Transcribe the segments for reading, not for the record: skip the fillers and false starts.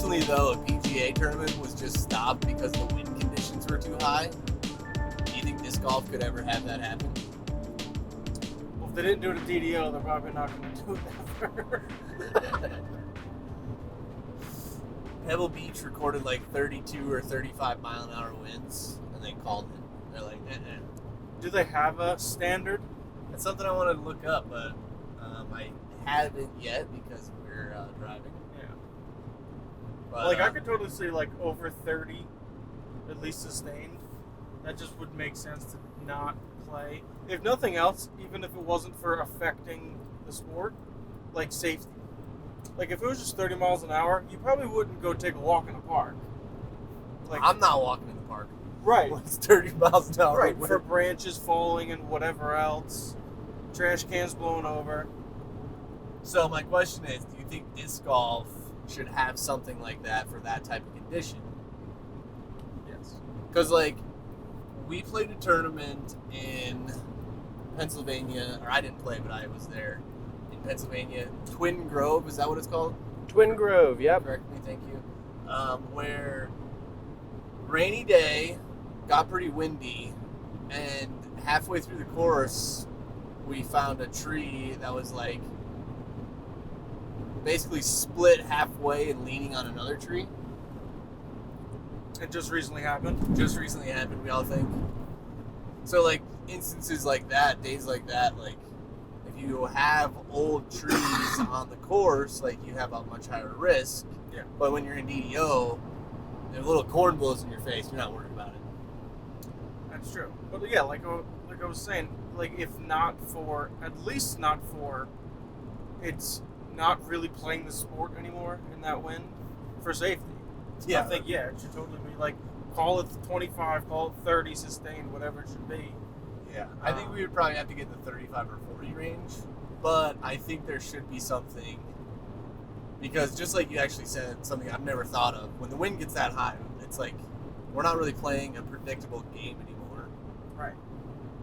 Unfortunately, though, a PGA tournament was just stopped because the wind conditions were too high. Do you think disc golf could ever have that happen? Well, if they didn't do it at DDO, they're probably not going to do it ever. Pebble Beach recorded like 32 or 35 mile an hour winds, and they called it. They're like, Do they have a standard? That's something I wanted to look up, but I haven't yet because we're driving. Yeah. But, Like, I could totally see, like, over 30, at least sustained. That just would make sense to not play. If nothing else, even if it wasn't for affecting the sport, like safety. Like, if it was just 30 miles an hour, you probably wouldn't go take a walk in a park. Like, I'm not walking in the park. right. When it's 30 miles an hour. Right, for branches falling and whatever else. Trash cans blowing over. So my question is, do you think disc golf should have something like that for that type of condition? Yes. Because, like, we played a tournament in Pennsylvania, or I didn't play, but I was there in Pennsylvania. Twin Grove, is that what it's called? Twin Grove, yep. Correct me, thank you. Where rainy day, got pretty windy, and halfway through the course, we found a tree that was like basically split halfway and leaning on another tree. It just recently happened. Just recently happened, we all think. So, like, instances like that, days like that, like, if you have old trees on the course, like, you have a much higher risk. Yeah. But when you're in DDO, if a little corn blows in your face, you're not worried about it. That's true. But yeah, like I was saying, like, if not for, at least not for, it's not really playing the sport anymore in that wind, for safety. Yeah. I think, yeah, it should totally be like, call it 25, call it 30 sustained, whatever it should be. Yeah. I think we would probably have to get in the 35 or 40 range, but I think there should be something, because just like you actually said, something I've never thought of, when the wind gets that high, it's like, we're not really playing a predictable game anymore. Right.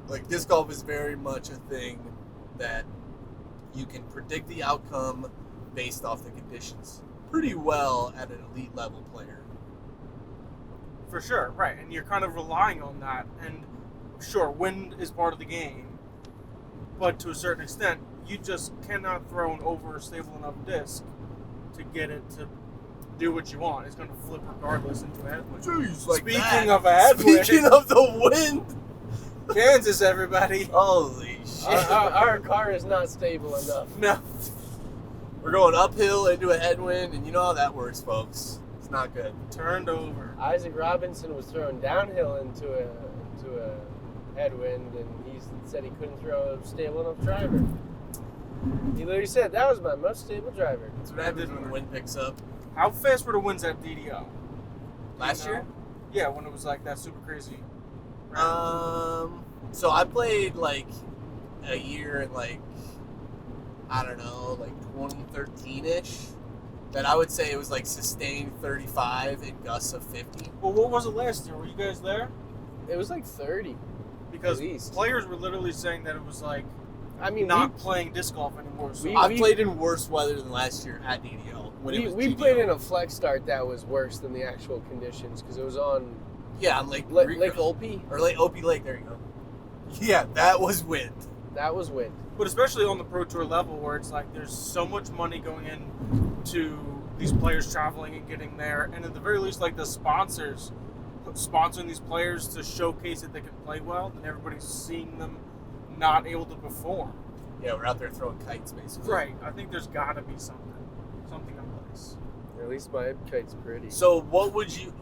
Like, disc golf is very much a thing that you can predict the outcome based off the conditions pretty well at an elite level player. For sure, right. And you're kind of relying on that. And sure, wind is part of the game, but to a certain extent, you just cannot throw an overstable enough disc to get it to do what you want. It's going to flip regardless into a headwind. Jeez, like Speaking that. of a headwind. Speaking of the wind. Kansas, everybody. Holy shit. Our car is not stable enough. No. We're going uphill into a headwind, and you know how that works, folks. It's not good. Turned over. Isaac Robinson was thrown downhill into a headwind, and he said he couldn't throw a stable enough driver. He literally said, that was my most stable driver. That's what happens when the wind picks up. How fast were the winds at DDO? Last year? Yeah, when it was like that super crazy. So I played like a year in like, I don't know, like 2013-ish. That I would say it was like sustained 35 and gusts of 50. Well, what was it last year? Were you guys there? It was like 30. Because At least. players were literally saying that it was like, I mean, not playing disc golf anymore. So I played in worse weather than last year at DDO. We played in a flex start that was worse than the actual conditions because it was on on Lake Opie. Or Lake Opie Lake, there you go. Yeah, that was wind. That was wind. But especially on the Pro Tour level where it's like there's so much money going in to these players traveling and getting there, and at the very least, like the sponsors sponsoring these players to showcase that they can play well, and everybody's seeing them not able to perform. Yeah, we're out there throwing kites, basically. Right. I think there's got to be something in place. At least my kite's pretty. So what would you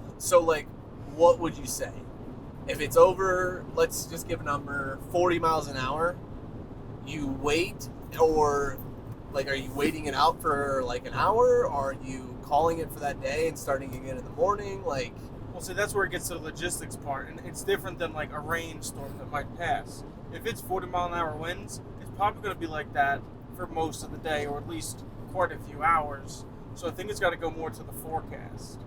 say? If it's over, let's just give a number, 40 miles an hour, you wait, or like, are you waiting it out for like an hour, or are you calling it for that day and starting again in the morning? Like, well, see, that's where it gets to the logistics part, and it's different than like a rainstorm that might pass. If it's 40-mile-an-hour winds, it's probably going to be like that for most of the day, or at least quite a few hours. So I think it's got to go more to the forecast,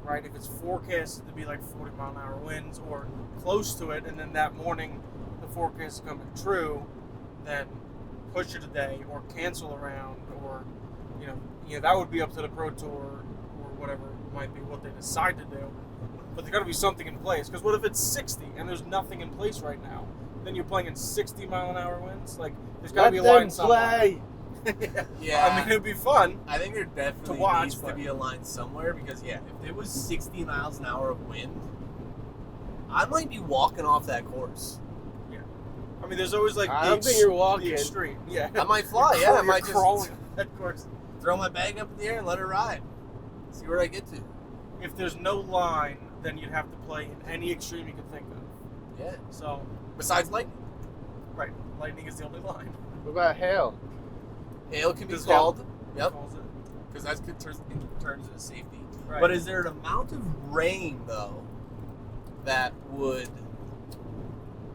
right? If it's forecasted to be like 40-mile-an-hour winds or close to it, and then that morning the forecast is coming true, then push it a day or cancel around, or you know that would be up to the Pro Tour whatever might be what they decide to do. But there's got to be something in place. Because what if it's 60 and there's nothing in place right now? Then you're playing in 60 mile an hour winds. Like there's got to be a line somewhere. Yeah. I mean, it'd be fun. I think there definitely needs to be a line somewhere because if it was 60 miles an hour of wind, I might be walking off that course. Yeah. I mean, there's always like I don't think you're walking. the extreme. Yeah. I might fly. I might just crawling that course. Throw my bag up in the air and let it ride. See where I get to. If there's no line, then you'd have to play in any extreme you could think of. Yeah. So. Besides lightning. Right. Lightning is the only line. What about hail? Hail can be Does called. hail- Yep. calls it. Because that's good in terms of safety. Right. But is there an amount of rain though that would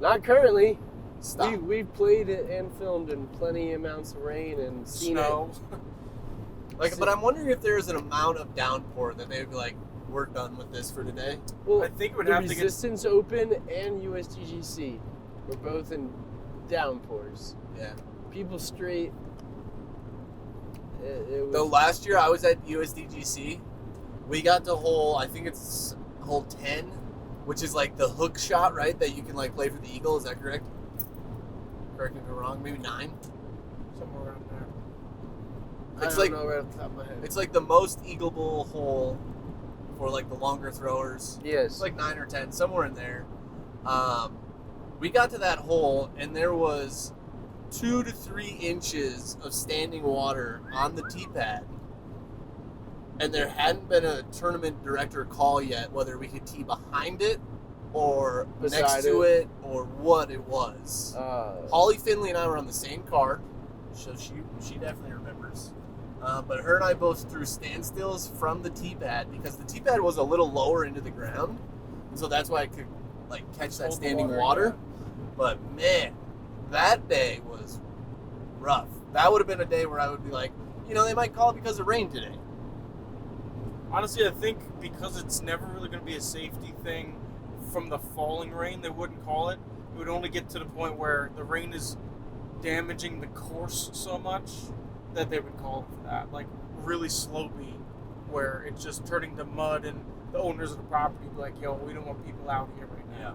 Not currently. stop? We've played it and filmed in plenty amounts of rain and seen Snow. But I'm wondering if there's an amount of downpour that they would be like, we're done with this for today. it. Well, I think it would the have to get. Resistance Open and USDGC were both in downpours. Yeah. People straight. It was, Though last year I was at USDGC, we got to hole, I think it's hole 10, which is like the hook shot, right? That you can like play for the eagle. Is that correct? Correct me if I'm wrong. Maybe 9. Somewhere around there. It's I like don't know right off the top of my head. it's like the most eagleable hole for like the longer throwers. Yes. It's like 9 or 10, somewhere in there. We got to that hole and there was 2 to 3 inches of standing water on the tee pad. And there hadn't been a tournament director call yet whether we could tee behind it or Beside next to it or what it was. Holly Finley and I were on the same car, so she definitely remembers. But her and I both threw standstills from the tee pad because the tee pad was a little lower into the ground, so that's why I could like catch that Hold the standing water. yeah. But man, that day was rough. That would have been a day where I would be like, they might call it because of rain today. Honestly, I think because it's never really going to be a safety thing from the falling rain, they wouldn't call it. It would only get to the point where the rain is damaging the course so much that they would call it for that. Like really slopey, where it's just turning to mud and the owners of the property be like, yo, we don't want people out here right now. Yeah.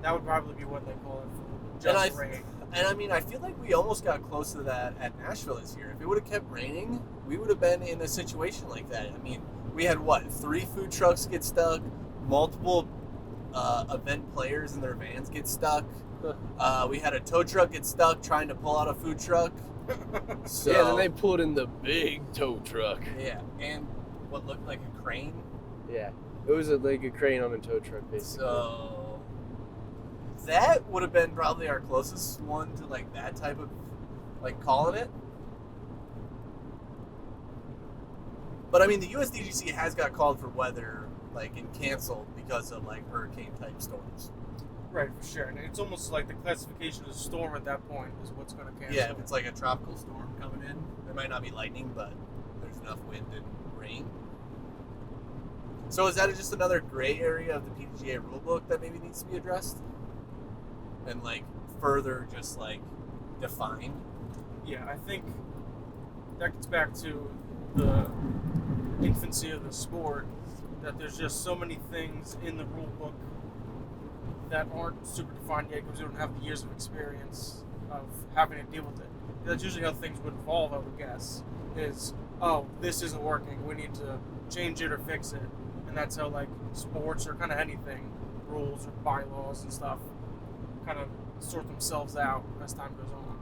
That would probably be what they call it for And just rain. And I mean, I feel like we almost got close to that at Nashville this year. If it would have kept raining, we would have been in a situation like that. I mean, we had 3 food trucks get stuck, multiple event players in their vans get stuck. We had a tow truck get stuck trying to pull out a food truck. So, yeah, then they pulled in the big tow truck. Yeah, and what looked like a crane. Yeah, it was like a crane on a tow truck, basically. So that would have been probably our closest one to like that type of like calling it. But I mean, the USDGC has got called for weather like and canceled because of like hurricane type storms. Right, for sure. And it's almost like the classification of storm at that point is what's going to cancel. Yeah, if it's like a tropical storm coming in, there might not be lightning, but there's enough wind and rain. So is that just another gray area of the PDGA rulebook that maybe needs to be addressed? And like further just like defined? Yeah, I think that gets back to the infancy of the sport, that there's just so many things in the rule book that aren't super defined yet because we don't have the years of experience of having to deal with it. That's usually how things would evolve, I would guess, is, oh, this isn't working, we need to change it or fix it. And that's how like sports or kind of anything, rules or bylaws and stuff, kind of sort themselves out as time goes on.